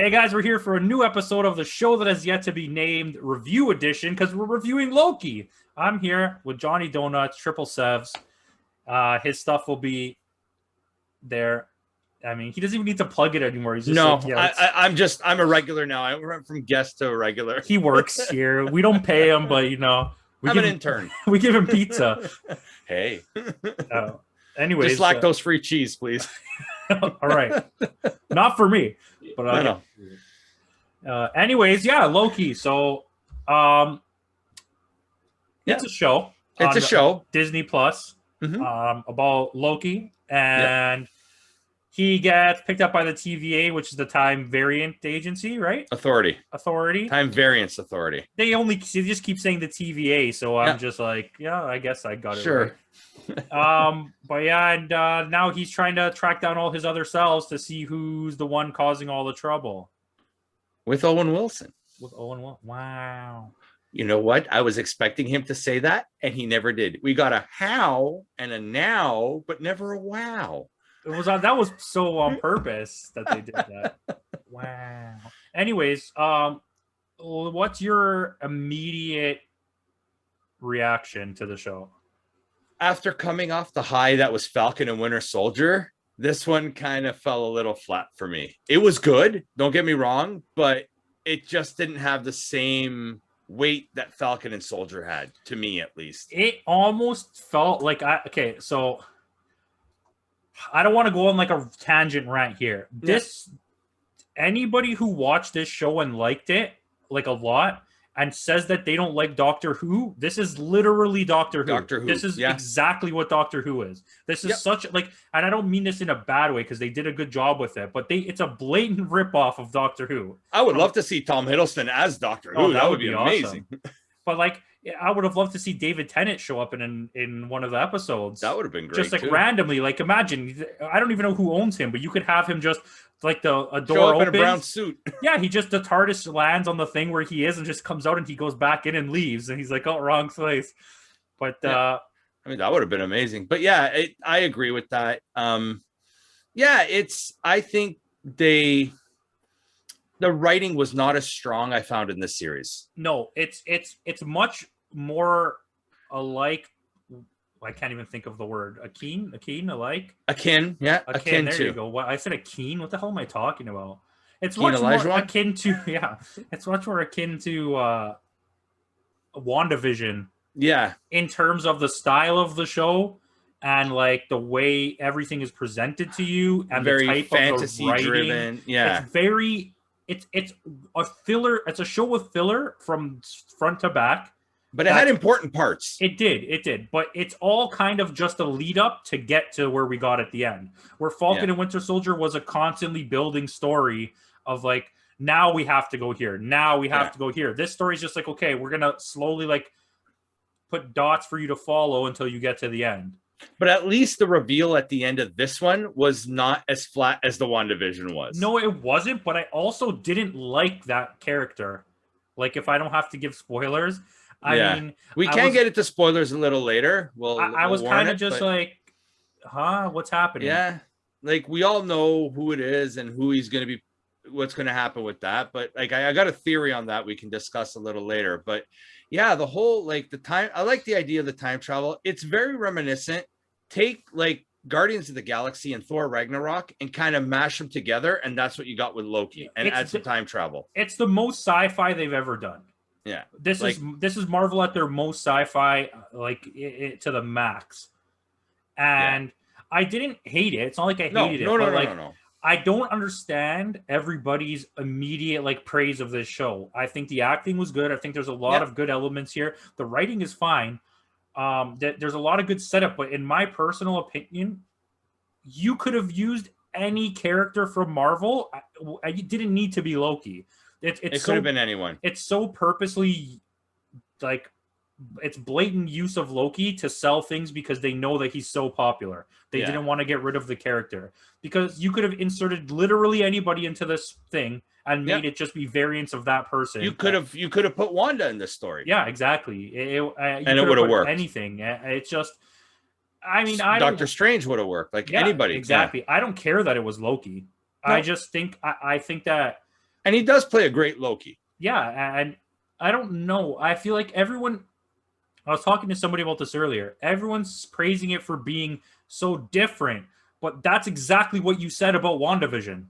Hey guys, we're here for a new episode of the show that has yet to be named, Review Edition, because we're reviewing Loki. I'm here with Johnny Donuts, Triple Sevs. His stuff will be there. I mean, he doesn't even need to plug it anymore. He's just like, yeah, I'm a regular now. I went from guest to regular. he works here. We don't pay him, but I'm an intern. We give him pizza. Hey. Anyways, just lactose-free cheese, please. All right, not for me, but anyways, yeah, Loki. So, it's a show. It's a show. Disney Plus. About Loki, and he gets picked up by the TVA, which is the Time Variant Agency, right? Authority. Time Variance Authority. They just keep saying the TVA, so I'm just like, yeah, I guess I got it right. But yeah, and now he's trying to track down all his other selves to see who's the one causing all the trouble. With Owen Wilson. Wow. You know what? I was expecting him to say that, and he never did. We got a how and a now, but never a wow. That was so on purpose that they did that. Wow. Anyways, what's your immediate reaction to the show? After coming off the high that was Falcon and Winter Soldier, this one kind of fell a little flat for me. It was good, don't get me wrong, but it just didn't have the same weight that Falcon and Soldier had, to me at least. It almost felt like so I don't want to go on like a tangent rant here. Anybody who watched this show and liked it like a lot and says that they don't like Doctor Who, this is literally Doctor Who. This is exactly what Doctor Who is. This is such and I don't mean this in a bad way because they did a good job with it, but it's a blatant ripoff of Doctor Who. I would love to see Tom Hiddleston as Doctor Who. That would be amazing. Awesome. But I would have loved to see David Tennant show up in one of the episodes. That would have been great. Just randomly, imagine, I don't even know who owns him, but you could have him just a door opens, in a brown suit. Yeah, the TARDIS lands on the thing where he is and just comes out and he goes back in and leaves and he's like, oh, wrong place. But I mean, that would have been amazing. But yeah, I agree with that. I think the writing was not as strong, I found, in this series. No, it's much more alike. I can't even think of the word. Akin, alike. Akin, yeah. Akin there to. You go. I said akin. What the hell am I talking about? It's much more akin to, it's much more akin to WandaVision. Yeah. In terms of the style of the show and the way everything is presented to you and very the type fantasy of the writing. Driven. Yeah. It's very, it's a filler. It's a show with filler from front to back. But it had important parts. It did. But it's all kind of just a lead up to get to where we got at the end. Where Falcon and Winter Soldier was a constantly building story of now we have to go here. Now we have to go here. This story is just okay, we're going to slowly put dots for you to follow until you get to the end. But at least the reveal at the end of this one was not as flat as the WandaVision was. No, it wasn't. But I also didn't like that character. If I don't have to give spoilers... I mean, we can get into spoilers a little later. I was kind of just what's happening? Yeah, we all know who it is and who he's going to be, what's going to happen with that. But I got a theory on that we can discuss a little later. But yeah, the whole the time. I like the idea of the time travel. It's very reminiscent. Take Guardians of the Galaxy and Thor Ragnarok and kind of mash them together, and that's what you got with Loki, and add some time travel. It's the most sci-fi they've ever done. Yeah, this is Marvel at their most sci-fi, to the max, and I didn't hate it. It's not like I hated it. No. I don't understand everybody's immediate praise of this show. I think the acting was good. I think there's a lot of good elements here. The writing is fine. There's a lot of good setup, but in my personal opinion, you could have used any character from Marvel. You didn't need to be Loki. It could have been anyone. It's so purposely it's blatant use of Loki to sell things because they know that he's so popular. They didn't want to get rid of the character because you could have inserted literally anybody into this thing and made it just be variants of that person. You could have put Wanda in this story. Yeah, exactly. And it would have worked. Anything. It's just, I mean, Doctor Strange would have worked. Anybody. Exactly. I don't care that it was Loki. No. I just think I think that And he does play a great Loki. Yeah, and I don't know. I feel like everyone. I was talking to somebody about this earlier. Everyone's praising it for being so different, but that's exactly what you said about WandaVision.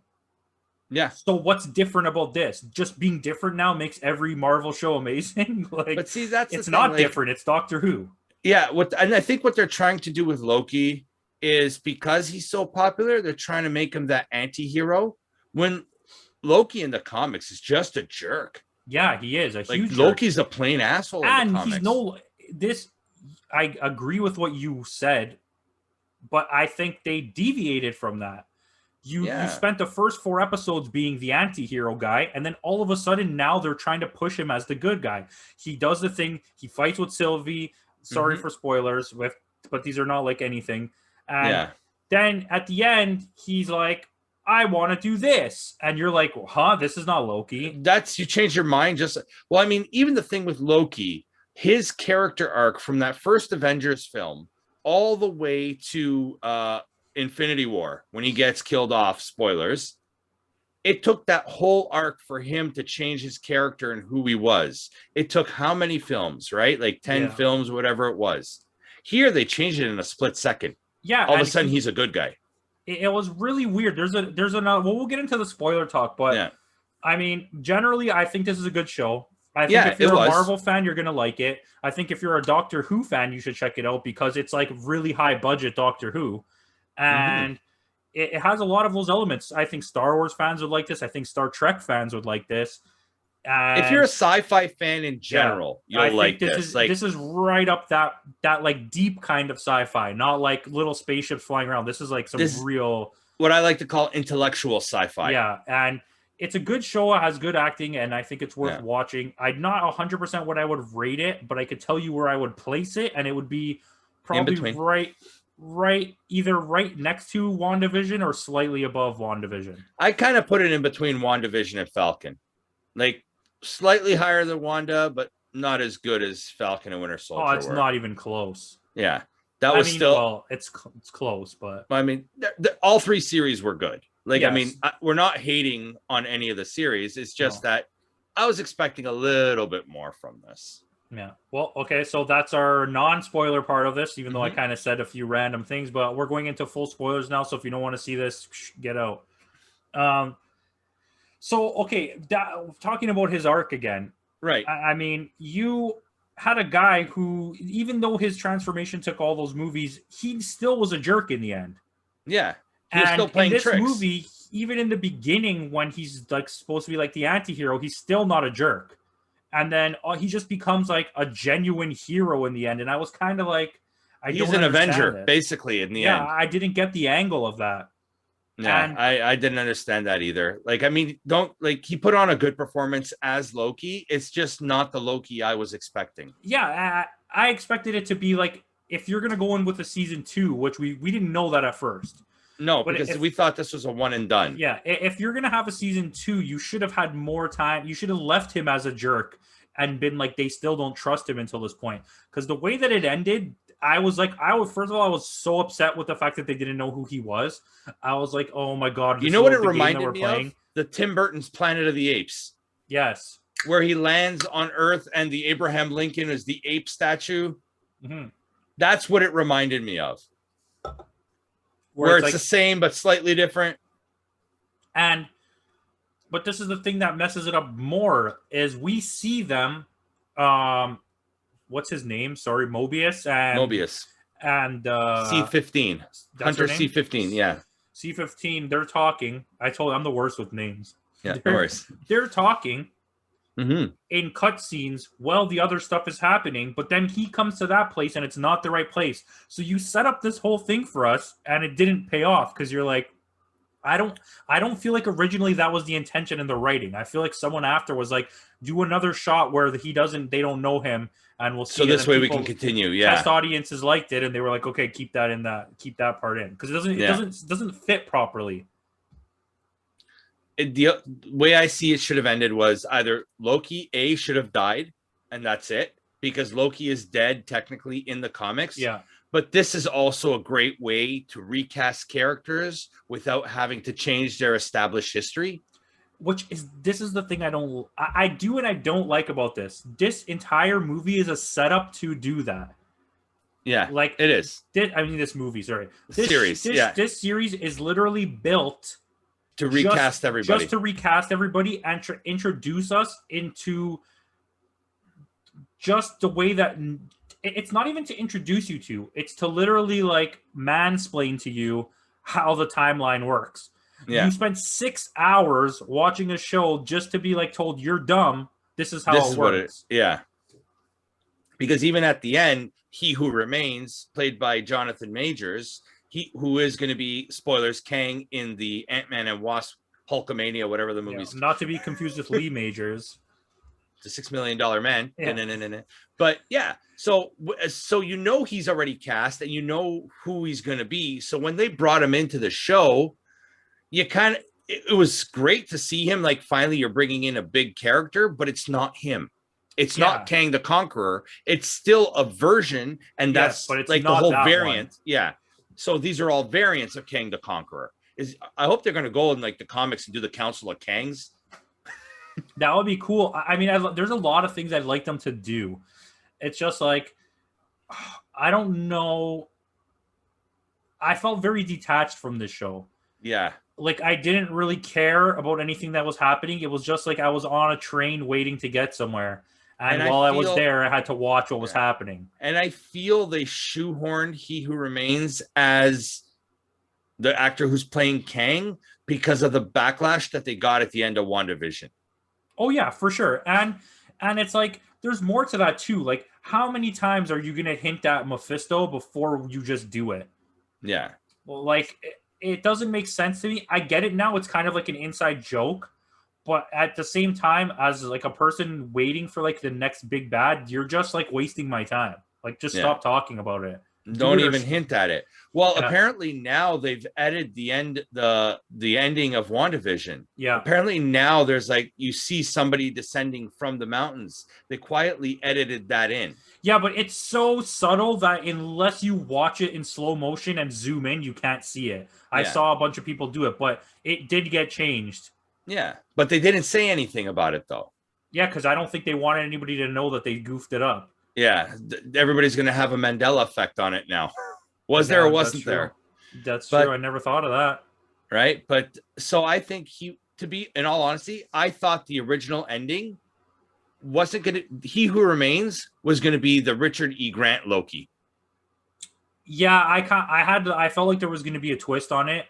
Yeah. So what's different about this? Just being different now makes every Marvel show amazing. Like, but see, that's it's not different. It's Doctor Who. Yeah, and I think what they're trying to do with Loki is because he's so popular, they're trying to make him that anti-hero when Loki in the comics is just a jerk. Yeah, he is a huge Loki's jerk. A plain asshole. And in the comics. He's no this. I agree with what you said, but I think they deviated from that. You spent the first 4 episodes being the anti-hero guy, and then all of a sudden now they're trying to push him as the good guy. He does the thing. He fights with Sylvie. Sorry for spoilers, but these are not like anything. And then at the end, he's like, I want to do this. And you're like, well, huh? This is not Loki. You changed your mind. I mean, even the thing with Loki, his character arc from that first Avengers film all the way to Infinity War, when he gets killed off, spoilers, it took that whole arc for him to change his character and who he was. It took how many films, right? Like 10 films, whatever it was. Here, they changed it in a split second. Yeah. All of a sudden, he's a good guy. It was really weird. There's another. Well, we'll get into the spoiler talk, but I mean, generally, I think this is a good show. I think if you're a Marvel fan, you're gonna like it. I think if you're a Doctor Who fan, you should check it out because it's like really high budget Doctor Who, and it has a lot of those elements. I think Star Wars fans would like this. I think Star Trek fans would like this. If you're a sci-fi fan in general, you'll like this. This is right up that like deep kind of sci-fi, not like little spaceships flying around. This is like real, what I like to call intellectual sci-fi. Yeah, and it's a good show. It has good acting, and I think it's worth watching. I'm not 100% what I would rate it, but I could tell you where I would place it, and it would be probably either right next to WandaVision or slightly above WandaVision. I kind of put it in between WandaVision and Falcon. Like, slightly higher than Wanda, but not as good as Falcon and Winter Soldier. Oh, it's not even close. Yeah, it's close, but I mean, all 3 series were good. Like, I mean, we're not hating on any of the series. It's just that I was expecting a little bit more from this. Yeah. Well, okay, so that's our non-spoiler part of this, even though I kind of said a few random things, but we're going into full spoilers now. So if you don't want to see this, get out. So, okay, talking about his arc again. Right. I mean, you had a guy who, even though his transformation took all those movies, he still was a jerk in the end. Yeah. He was still playing tricks. In this movie, even in the beginning, when he's like supposed to be like the anti-hero, he's still not a jerk. And then he just becomes like a genuine hero in the end. And I was kind of like, he's an Avenger, basically, in the end. Yeah, I didn't get the angle of that. Yeah, I didn't understand that either. Like, I mean, he put on a good performance as Loki. It's just not the Loki I was expecting. Yeah, I expected it to be like, if you're going to go in with a season 2, which we didn't know that at first. No, but because we thought this was a one and done. Yeah, if you're going to have a season 2, you should have had more time. You should have left him as a jerk and been like, they still don't trust him until this point. Because the way that it ended, I was like, first of all, I was so upset with the fact that they didn't know who he was. I was like, oh my God. You know what it reminded me of? The Tim Burton's Planet of the Apes. Yes. Where he lands on Earth and the Abraham Lincoln is the ape statue. Mm-hmm. That's what it reminded me of. Where it's like the same but slightly different. But this is the thing that messes it up more, is we see them, what's his name? Sorry, Mobius and C-15. Hunter C-15, yeah. C-15, they're talking. I'm the worst with names. Yeah, of course. They're talking in cutscenes while the other stuff is happening, but then he comes to that place and it's not the right place. So you set up this whole thing for us and it didn't pay off because you're like, I don't feel like originally that was the intention in the writing. I feel like someone after was like, do another shot where they don't know him, and we'll see. So this way we can continue. Yeah. Test audiences liked it, and they were like, okay, keep that part in, because it doesn't fit properly. The way I see it should have ended was either Loki should have died, and that's it, because Loki is dead technically in the comics. Yeah. But this is also a great way to recast characters without having to change their established history. this is the thing I do and I don't like about this. This entire movie is a setup to do that. Yeah, like it is. This movie, sorry, this series. This series is literally built to recast everybody, just to recast everybody and to introduce us into just the way that it's not even to introduce you to. It's to literally like mansplain to you how the timeline works. Yeah. You spent 6 hours watching a show just to be like told you're dumb. This is how it works. Yeah. Because even at the end, he who remains, played by Jonathan Majors, who is going to be, spoilers, Kang in the Ant-Man and Wasp Hulkamania, whatever the movie's. Not to be confused with Lee Majors. The $6 million man. Yeah. But yeah, so you know he's already cast and you know who he's going to be. So when they brought him into the show, you kind of, it was great to see him, like, finally you're bringing in a big character, but it's not him. It's not Kang the Conqueror. It's still a version, and that's but it's like the whole variant. One. Yeah. So these are all variants of Kang the Conqueror. I hope they're going to go in like the comics and do the Council of Kangs. That would be cool. I mean, there's a lot of things I'd like them to do. It's just like, I don't know. I felt very detached from this show. Yeah. Like, I didn't really care about anything that was happening. It was just like I was on a train waiting to get somewhere. And while I was there, I had to watch what was happening. And I feel they shoehorned He Who Remains as the actor who's playing Kang because of the backlash that they got at the end of WandaVision. Oh, yeah, for sure. And it's like, there's more to that, too. Like, how many times are you going to hint at Mephisto before you just do it? Yeah. Well, like, it doesn't make sense to me. I get it now. It's kind of like an inside joke. But at the same time, as like a person waiting for like the next big bad, you're just like wasting my time. Like, just stop talking about it. Don't even hint at it. Well, apparently now they've edited the ending of WandaVision. Yeah. Apparently now there's like, you see somebody descending from the mountains. They quietly edited that in. Yeah, but it's so subtle that unless you watch it in slow motion and zoom in, you can't see it. I saw a bunch of people do it, but it did get changed. Yeah, but they didn't say anything about it, though. Yeah, because I don't think they wanted anybody to know that they goofed it up. Yeah, everybody's going to have a Mandela effect on it now. Was there or wasn't there? That's true. I never thought of that. Right? But so I think in all honesty, I thought the original ending wasn't going to, He Who Remains was going to be the Richard E. Grant Loki. Yeah, I felt like there was going to be a twist on it.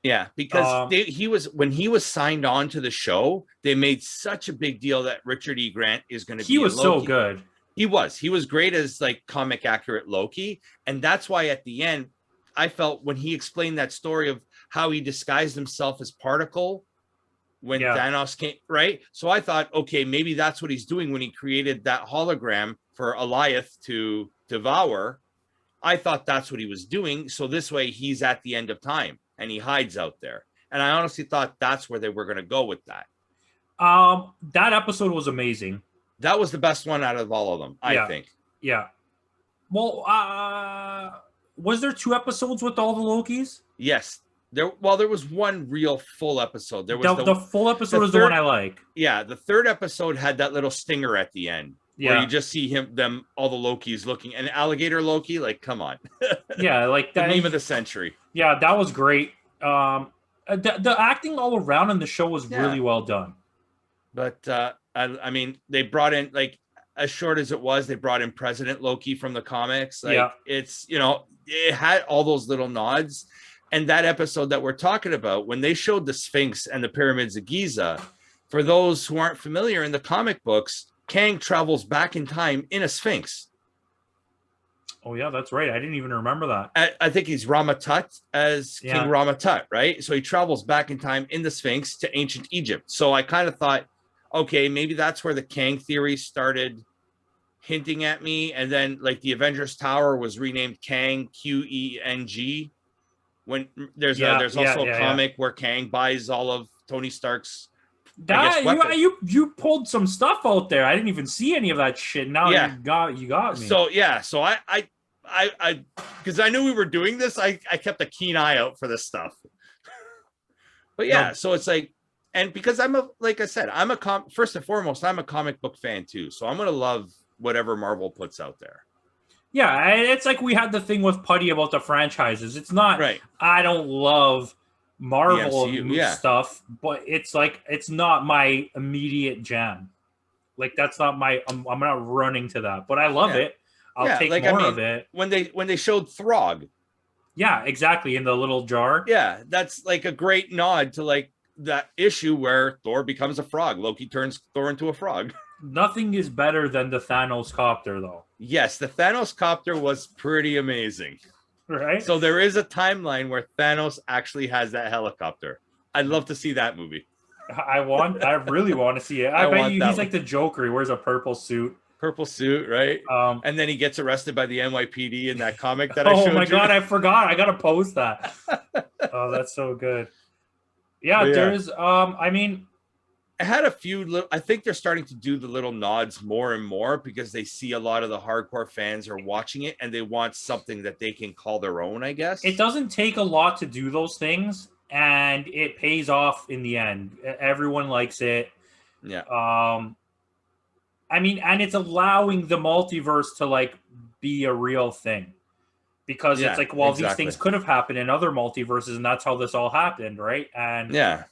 Yeah, because when he was signed on to the show, they made such a big deal that Richard E. Grant is going to be. He was so good. He was great as like comic accurate Loki, and that's why at the end, I felt when he explained that story of how he disguised himself as Particle when Thanos came, right? So I thought, okay, maybe that's what he's doing when he created that hologram for Alioth to devour. I thought that's what he was doing. So this way, he's at the end of time. And he hides out there. And I honestly thought that's where they were going to go with that. That episode was amazing. That was the best one out of all of them, I think. Yeah. Well, was there 2 episodes with all the Lokis? Yes. There was one real full episode. There was the full episode is the one I like. Yeah, the 3rd episode had that little stinger at the end. Yeah. Where you just see all the Lokis looking, and alligator Loki, like, come on. Yeah, like that. The meme of the century. Yeah, that was great. The acting all around in the show was really well done. But I mean, they brought in, like, as short as it was, they brought in President Loki from the comics. Like, it's, it had all those little nods. And that episode that we're talking about, when they showed the Sphinx and the pyramids of Giza, for those who aren't familiar in the comic books, Kang travels back in time in a Sphinx. Oh, yeah, that's right. I didn't even remember that. I think he's Ramatut as King Ramatut, right? So he travels back in time in the Sphinx to ancient Egypt. So I kind of thought, okay, maybe that's where the Kang theory started hinting at me. And then, like, the Avengers Tower was renamed Kang, Qeng. When there's also a comic where Kang buys all of Tony Stark's. You pulled some stuff out there. I didn't even see any of that shit. Now you got me. So so I because I knew we were doing this, I kept a keen eye out for this stuff. But so it's like, and because like I said, first and foremost, I'm a comic book fan too. So I'm going to love whatever Marvel puts out there. Yeah, it's like we had the thing with Putty about the franchises. It's not right. I don't love Marvel stuff, but it's like it's not my immediate jam. Like that's not my I'm not running to that, but I love it. I'll take more of it. When they showed Throg. Yeah, exactly, in the little jar. Yeah, that's like a great nod to like that issue where Thor becomes a frog. Loki turns Thor into a frog. Nothing is better than the Thanos copter, though. Yes, the Thanos copter was pretty amazing. Right? So there is a timeline where Thanos actually has that helicopter. I'd love to see that movie. I really want to see it. I bet you he's like the Joker. He wears a purple suit. Purple suit, right? And then he gets arrested by the NYPD in that comic that I showed you. Oh my God, I forgot. I got to post that. Oh, that's so good. Yeah, there's, I mean, I had a few little, I think they're starting to do the little nods more and more because they see a lot of the hardcore fans are watching it and they want something that they can call their own, I guess. It doesn't take a lot to do those things and it pays off in the end. Everyone likes it. Yeah. I mean, and it's allowing the multiverse to like be a real thing because it's like, well, these things could have happened in other multiverses and that's how this all happened. Right. And yeah,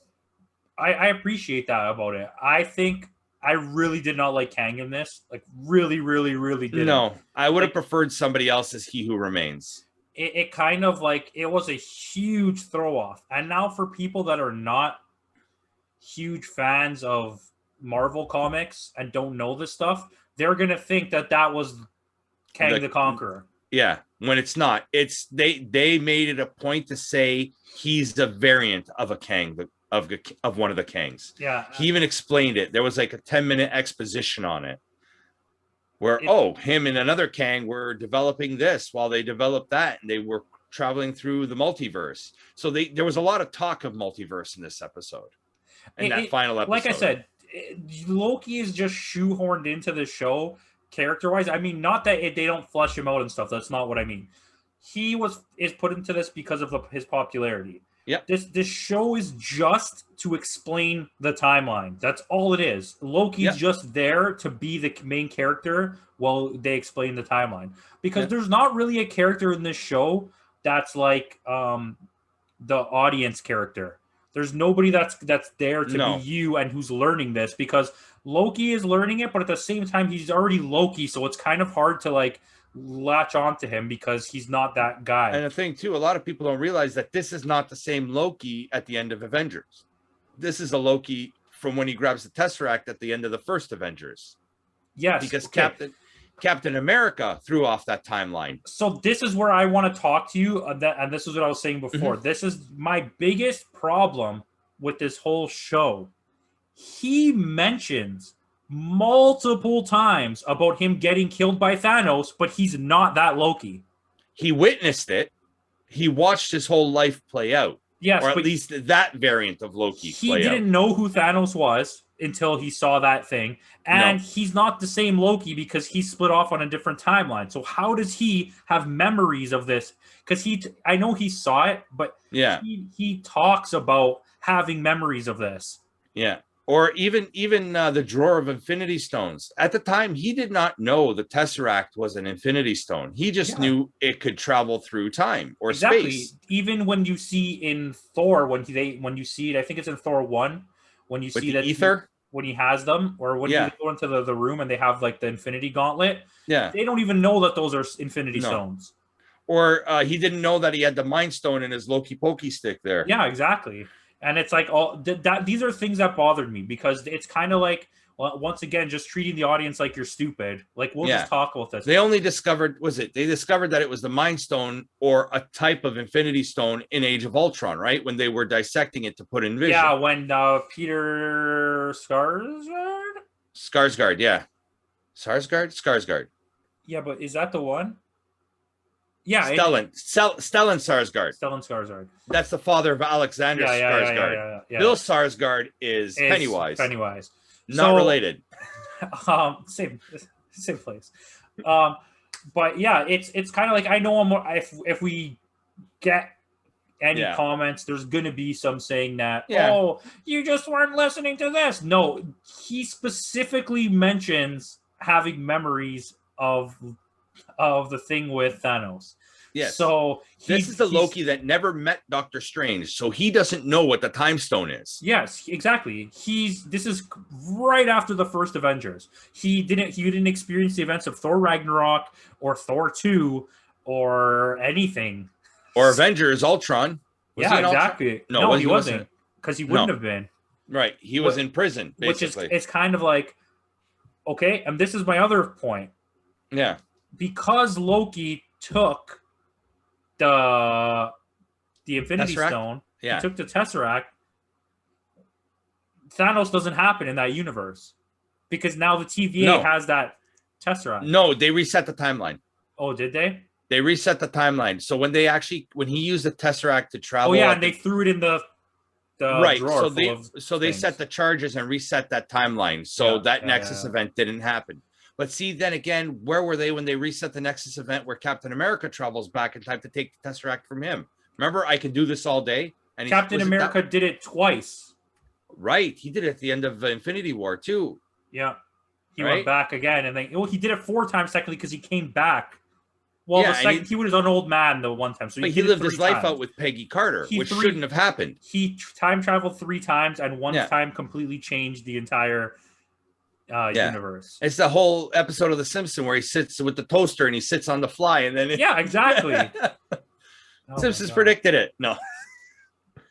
I appreciate that about it. I think I really did not like Kang in this. Like really, really, really didn't. No, I would have preferred somebody else as He Who Remains. It kind of like, it was a huge throw off. And now for people that are not huge fans of Marvel comics and don't know this stuff, they're going to think that that was Kang the Conqueror. Yeah, when it's not. It's they made it a point to say he's a variant of a Kang, of one of the Kangs. Yeah. He even explained it. There was like a 10-minute exposition on it where, him and another Kang were developing this while they developed that, and they were traveling through the multiverse. So there was a lot of talk of multiverse in this episode. In that final episode. Like I said, Loki is just shoehorned into the show character-wise. I mean, not that they don't flesh him out and stuff. That's not what I mean. He is put into this because of his popularity. Yeah. This show is just to explain the timeline. That's all it is. Loki's just there to be the main character while they explain the timeline. Because there's not really a character in this show that's like the audience character. There's nobody that's there to be you and who's learning this, because Loki is learning it, but at the same time, he's already Loki, so it's kind of hard to like latch onto him because he's not that guy. And the thing too, a lot of people don't realize that this is not the same Loki at the end of Avengers. This is a Loki from when he grabs the Tesseract at the end of the first Avengers. Yes, because Captain America threw off that timeline. So this is where I want to talk to you, and this is what I was saying before. This is my biggest problem with this whole show. He mentions multiple times about him getting killed by Thanos, but he's not that Loki. He witnessed it. He watched his whole life play out. Yes, or at least that variant of Loki. He didn't know who Thanos was until he saw that thing. And he's not the same Loki because he split off on a different timeline. So how does he have memories of this? Because I know he saw it, but he talks about having memories of this. Yeah. Or even the drawer of Infinity Stones. At the time, he did not know the Tesseract was an Infinity Stone. He just knew it could travel through time or space. Even when you see in Thor, when you see it, I think it's in Thor 1, when you see that ether, when he has them, or when you go into the room and they have like the Infinity Gauntlet. Yeah, they don't even know that those are Infinity Stones. Or he didn't know that he had the Mind Stone in his Loki Pokey stick there. Yeah, exactly. And it's like these are things that bothered me because it's kind of like, well, once again, just treating the audience like you're stupid. Like, we'll just talk about this. They only discovered, they discovered that it was the Mind Stone or a type of Infinity Stone in Age of Ultron, right? When they were dissecting it to put in Vision. Yeah, when Peter Skarsgård? Skarsgård, yeah. Skarsgård. Yeah, but is that the one? Yeah, Stellan Skarsgård. Stellan Skarsgård. That's the father of Alexander Skarsgård. Yeah. Bill Skarsgård is Pennywise. Not related. Same place. But yeah, it's kind of like, I know if we get any comments, there's going to be some saying that, oh, you just weren't listening to this. No, he specifically mentions having memories of the thing with Thanos. Yes. So this is the Loki that never met Doctor Strange, so he doesn't know what the Time Stone is. Yes, exactly. This is right after the first Avengers. He didn't experience the events of Thor Ragnarok or Thor 2 or anything. Or Avengers Ultron. Was he exactly. Ultron? No, he wasn't, because he wouldn't have been. Right. He was in prison, basically. Which is, it's kind of like, okay, and this is my other point. Yeah. Because Loki took the Infinity Tesseract? Stone, he took the Tesseract, Thanos doesn't happen in that universe. Because now the TVA has that Tesseract. No, they reset the timeline. Oh, did they? They reset the timeline. So when he used the Tesseract to travel, and they threw it in the right. drawer. So they set the charges and reset that timeline. So that Nexus event didn't happen. But see, then again, where were they when they reset the Nexus event where Captain America travels back in time to take the Tesseract from him? Remember, I can do this all day. And Captain America did it twice. Right, he did it at the end of Infinity War too. Yeah, he went back again, and then he did it 4 times technically because he came back. Well, he was an old man the one time, so he lived his life out with Peggy Carter, which shouldn't have happened. He time traveled 3 times, and one time completely changed the entire universe. It's the whole episode of The Simpsons where he sits with the toaster and he sits on the fly, and then exactly. Simpsons predicted it. No,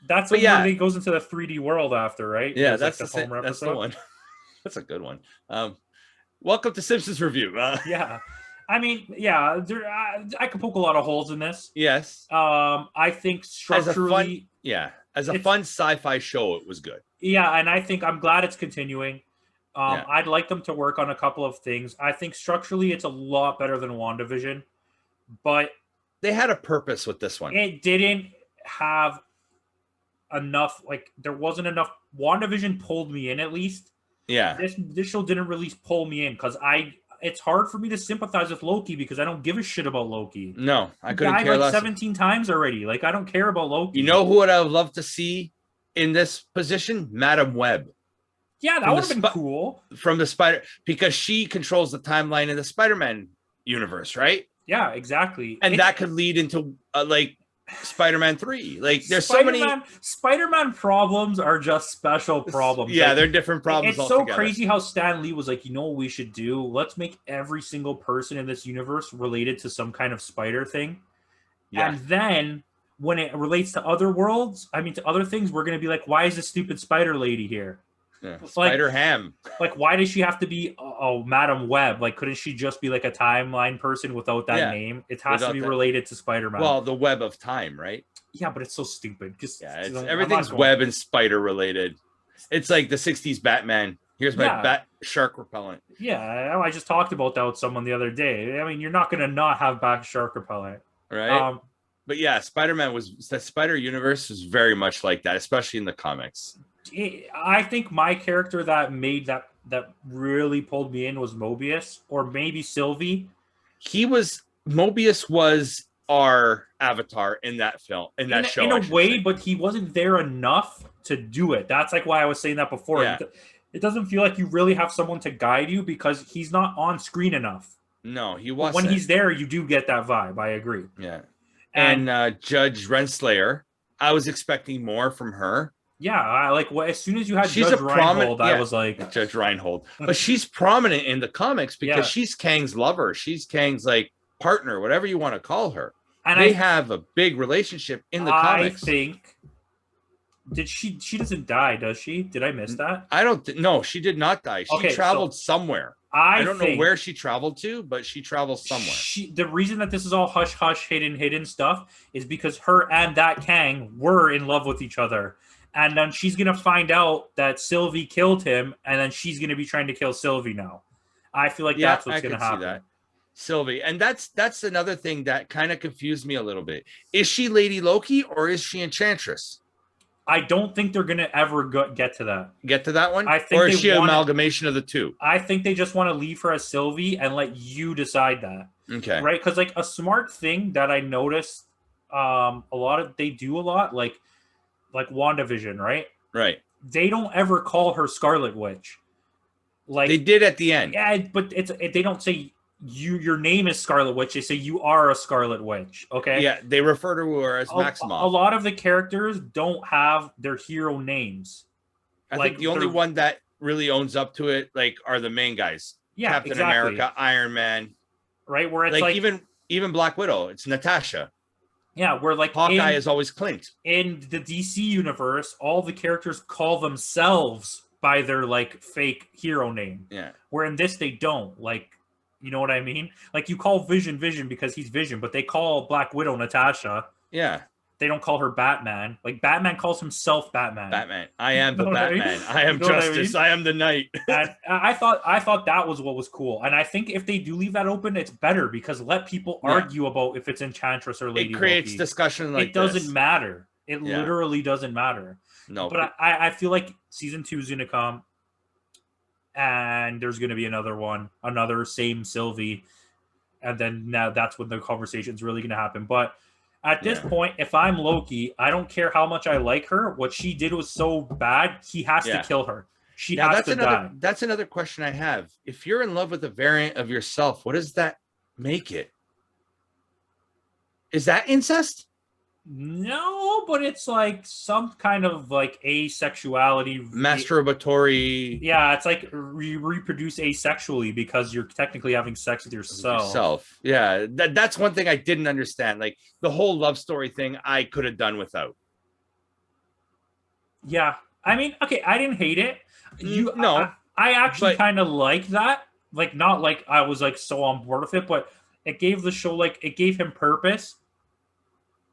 that's when he goes into the 3D world after, right? Yeah, that's the Homer episode. That's the one. That's a good one. Welcome to Simpsons Review. Yeah. I mean, I could poke a lot of holes in this. Yes. I think structurally, as a fun sci-fi show, it was good. Yeah, and I'm glad it's continuing. I'd like them to work on a couple of things. I think structurally, it's a lot better than WandaVision, but they had a purpose with this one. It didn't have enough. Like, there wasn't enough. WandaVision pulled me in, at least. Yeah. This show didn't really pull me in because it's hard for me to sympathize with Loki because I don't give a shit about Loki. No, I couldn't care less. 17 times already. Like, I don't care about Loki. You know who I would love to see in this position? Madam Web. Yeah, that would have been cool. From the because she controls the timeline in the Spider-Man universe, right? Yeah, exactly. And that could lead into like Spider-Man 3. Like, there's so many Spider-Man problems are just special problems. Yeah, like, they're different problems. It's so crazy how Stan Lee was like, you know what we should do? Let's make every single person in this universe related to some kind of spider thing. Yeah. And then when it relates to other worlds, to other things, we're gonna be like, why is this stupid spider lady here? Yeah. Spider Ham. Like, why does she have to be Madam Web? Like, couldn't she just be like a timeline person without that name? It has to be related to Spider-Man. Well, the web of time, right? Yeah, but it's so stupid. Everything's web and spider related. It's like the 60s Batman. Here's my bat shark repellent. Yeah, I just talked about that with someone the other day. I mean, you're not going to not have bat shark repellent. Right. But yeah, the Spider Universe was very much like that, especially in the comics. I think my character that made that really pulled me in was Mobius, or maybe Sylvie. Mobius was our avatar in that film, in that show. In a way, but he wasn't there enough to do it. That's like why I was saying that before. Yeah. It doesn't feel like you really have someone to guide you because he's not on screen enough. No, he wasn't. When he's there, you do get that vibe. I agree. Yeah. And Judge Renslayer, I was expecting more from her. Yeah, as soon as you had Judge Reinhold, I was like... Judge Reinhold. But she's prominent in the comics because she's Kang's lover. She's Kang's, partner, whatever you want to call her. And they have a big relationship in the comics. I think... She doesn't die, does she? Did I miss that? No, she did not die. She traveled somewhere. I don't know where she traveled to, but she travels somewhere. The reason that this is all hush-hush, hidden stuff is because her and that Kang were in love with each other. And then she's going to find out that Sylvie killed him, and then she's going to be trying to kill Sylvie now. I feel like that's what's going to happen. That. Sylvie. And that's another thing that kind of confused me a little bit. Is she Lady Loki, or is she Enchantress? I don't think they're going to ever get to that. Get to that one? Or is she an amalgamation of the two? I think they just want to leave her as Sylvie and let you decide that. Okay. Right? Because, a smart thing that I noticed they do a lot like WandaVision, right? Right. They don't ever call her Scarlet Witch. Like they did at the end. Yeah, but they don't say your name is Scarlet Witch. They say you are a Scarlet Witch. Okay. Yeah, they refer to her as Maximoff. A lot of the characters don't have their hero names. I think the only one that really owns up to it, like, are the main guys. Yeah, Captain America, Iron Man. Right, where it's like even Black Widow, it's Natasha. Yeah, where like Hawkeye is always Clint. In the DC universe, all the characters call themselves by their like fake hero name. Yeah. Where in this they don't. Like, you know what I mean? Like you call Vision because he's Vision, but they call Black Widow Natasha. Yeah. They don't call her Batman. Like Batman calls himself Batman. Batman. I am the Batman. I am justice. I am the knight. And I thought that was what was cool. And I think if they do leave that open, it's better because let people argue about if it's Enchantress or Lady It creates Loki. discussion like it doesn't matter. It literally doesn't matter. No. But I feel like season 2 is gonna come and there's gonna be another same Sylvie. And then now that's when the conversation's really gonna happen. But at this point, if I'm Loki, I don't care how much I like her. What she did was so bad, he has to kill her. She has to die. That's another question I have. If you're in love with a variant of yourself, what does that make it? Is that incest? No, but it's like some kind of like asexuality. Masturbatory. Yeah, it's like you reproduce asexually because you're technically having sex with yourself. Yeah, that's one thing I didn't understand. Like the whole love story thing, I could have done without. Yeah, I mean, okay, I didn't hate it. I actually kind of like that. Like, not like I was like so on board with it, but it gave the show it gave him purpose.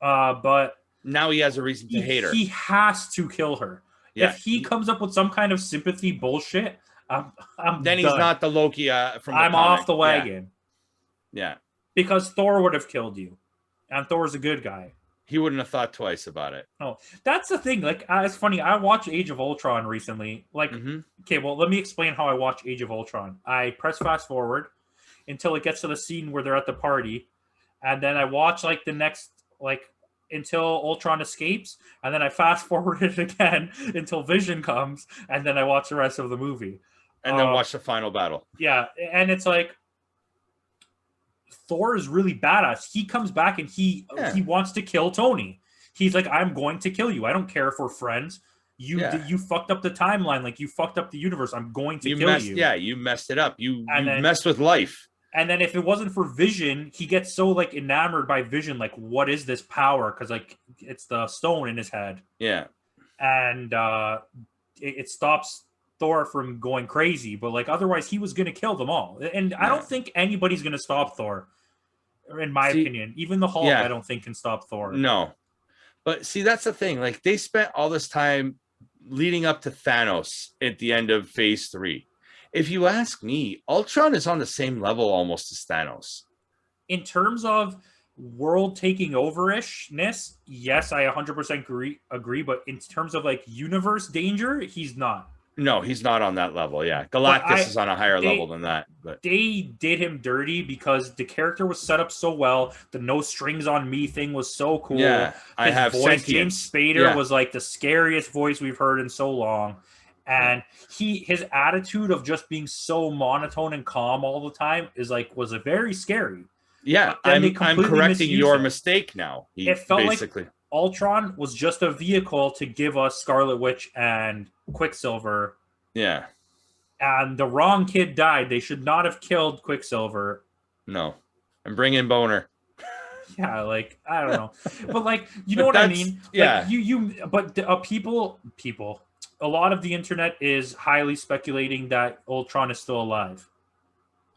But now he has a reason to hate her. He has to kill her. Yeah. If he comes up with some kind of sympathy bullshit, I'm then done. He's not the Loki from the I'm comic. off the wagon. Yeah. Because Thor would have killed you. And Thor's a good guy. He wouldn't have thought twice about it. No, that's the thing. Like, it's funny. I watched Age of Ultron recently. Like, okay, well, let me explain how I watch Age of Ultron. I press fast forward until it gets to the scene where they're at the party. And then I watch, like, the next, like, until Ultron escapes, and then I fast forward it again until Vision comes, and then I watch the rest of the movie. And then watch the final battle. Yeah, and it's like Thor is really badass. He comes back and he wants to kill Tony. He's like, I'm going to kill you. I don't care if we're friends. You fucked up the timeline, like you fucked up the universe. I'm going to kill you. Yeah, you messed it up. You messed with life. And then if it wasn't for Vision, he gets so like enamored by Vision, like what is this power? Because like it's the stone in his head. Yeah. And it stops Thor from going crazy, but like otherwise he was gonna kill them all. And I don't think anybody's gonna stop Thor, in my opinion. Even the Hulk, I don't think can stop Thor. No. But see, that's the thing. Like they spent all this time leading up to Thanos at the end of Phase 3. If you ask me, Ultron is on the same level almost as Thanos. In terms of world taking over-ishness, yes, I 100% agree. But in terms of like universe danger, he's not. No, he's not on that level. Yeah, Galactus is on a higher level than that. But they did him dirty because the character was set up so well. The no strings on me thing was so cool. Yeah, I have voice. James Spader was like the scariest voice we've heard in so long. And his attitude of just being so monotone and calm all the time was very scary. Yeah, I'm correcting your mistake now. It felt like Ultron was just a vehicle to give us Scarlet Witch and Quicksilver. Yeah. And the wrong kid died. They should not have killed Quicksilver. No. And bring in Boner. Yeah, like, I don't know. But like, you know what I mean? Yeah. Like, people, a lot of the internet is highly speculating that Ultron is still alive.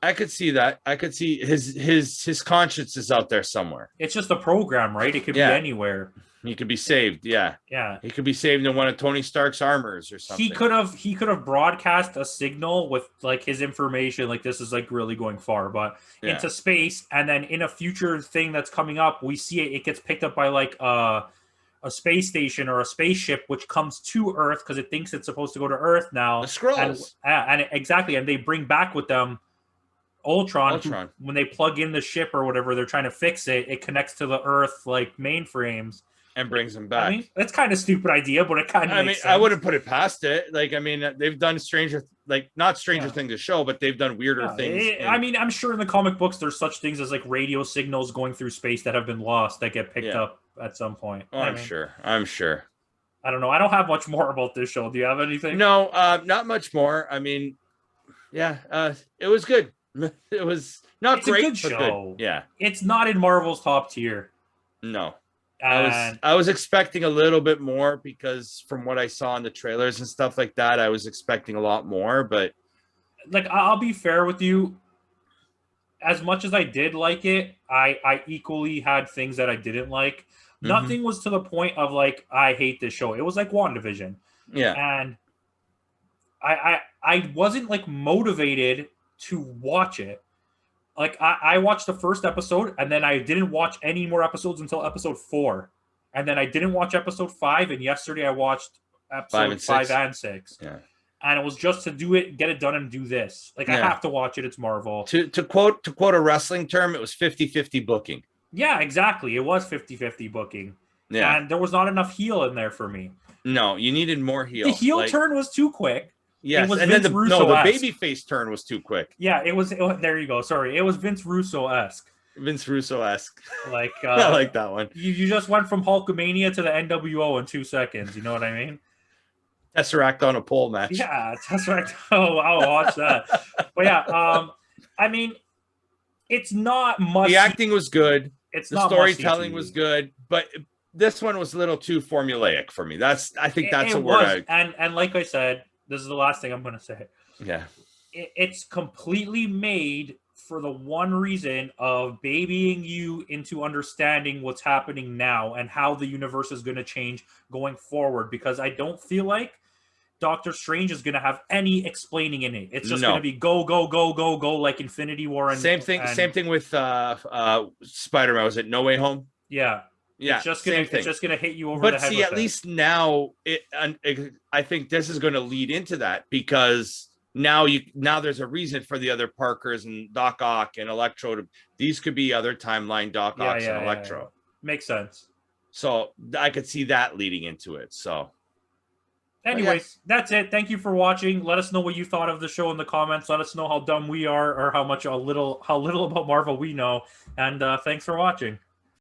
I could see that. I could see his conscience is out there somewhere. It's just a program, right? It could be anywhere. He could be saved. Yeah. Yeah. He could be saved in one of Tony Stark's armors or something. He could have broadcast a signal with like his information, like this is like really going far, but into space, and then in a future thing that's coming up, we see it gets picked up by like a space station or a spaceship, which comes to Earth because it thinks it's supposed to go to Earth now. The Skrulls. And exactly, and they bring back with them Ultron. When they plug in the ship or whatever, they're trying to fix it. It connects to the Earth like mainframes and brings them back. I mean, that's kind of a stupid idea, but it kind of makes sense. I wouldn't put it past it. Like, I mean, they've done not Stranger Things to show, but they've done weirder things. I mean, I'm sure in the comic books there's such things as like radio signals going through space that have been lost that get picked up at some point. Oh, I'm sure. I don't know. I don't have much more about this show. Do you have anything? No, not much more. I mean, it was good. It was not great, a good show. Good. Yeah. It's not in Marvel's top tier. No. I was expecting a little bit more because from what I saw in the trailers and stuff like that, I was expecting a lot more, but like, I'll be fair with you. As much as I did like it, I equally had things that I didn't like. Mm-hmm. Nothing was to the point of like, I hate this show. It was like WandaVision. Yeah. And I wasn't like motivated to watch it. Like, I watched the first episode, and then I didn't watch any more episodes until episode 4. And then I didn't watch episode 5, and yesterday I watched episode 5 and 6. Yeah. And it was just to do it, get it done, and do this. Like, I have to watch it. It's Marvel. To quote a wrestling term, it was 50-50 booking. Yeah, exactly. It was 50-50 booking. Yeah. And there was not enough heel in there for me. No, you needed more heel. The heel turn was too quick. Yes, and then the babyface turn was too quick. Yeah, it was. There you go. Sorry, it was Vince Russo-esque. Like, I like that one. You just went from Hulkamania to the NWO in 2 seconds. You know what I mean? Tesseract on a pole match. Yeah, Tesseract. Oh, I'll watch that. But yeah, I mean, it's not much. The acting was good. The storytelling was good, but this one was a little too formulaic for me. I think that's a word. And like I said. This is the last thing I'm going to say. Yeah. It's completely made for the one reason of babying you into understanding what's happening now and how the universe is going to change going forward. Because I don't feel like Doctor Strange is going to have any explaining in it. It's just going to be go, go, go, go, go, like Infinity War. And Same thing with Spider-Man. Was it No Way Home? Yeah. Yeah, it's just gonna hit you over the head. But see, at least now, I think this is going to lead into that because now there's a reason for the other Parkers and Doc Ock and Electro. These could be other timeline Doc Ocks and Electro. Yeah. Makes sense. So I could see that leading into it. So, anyways, that's it. Thank you for watching. Let us know what you thought of the show in the comments. Let us know how dumb we are or how little about Marvel we know. And thanks for watching.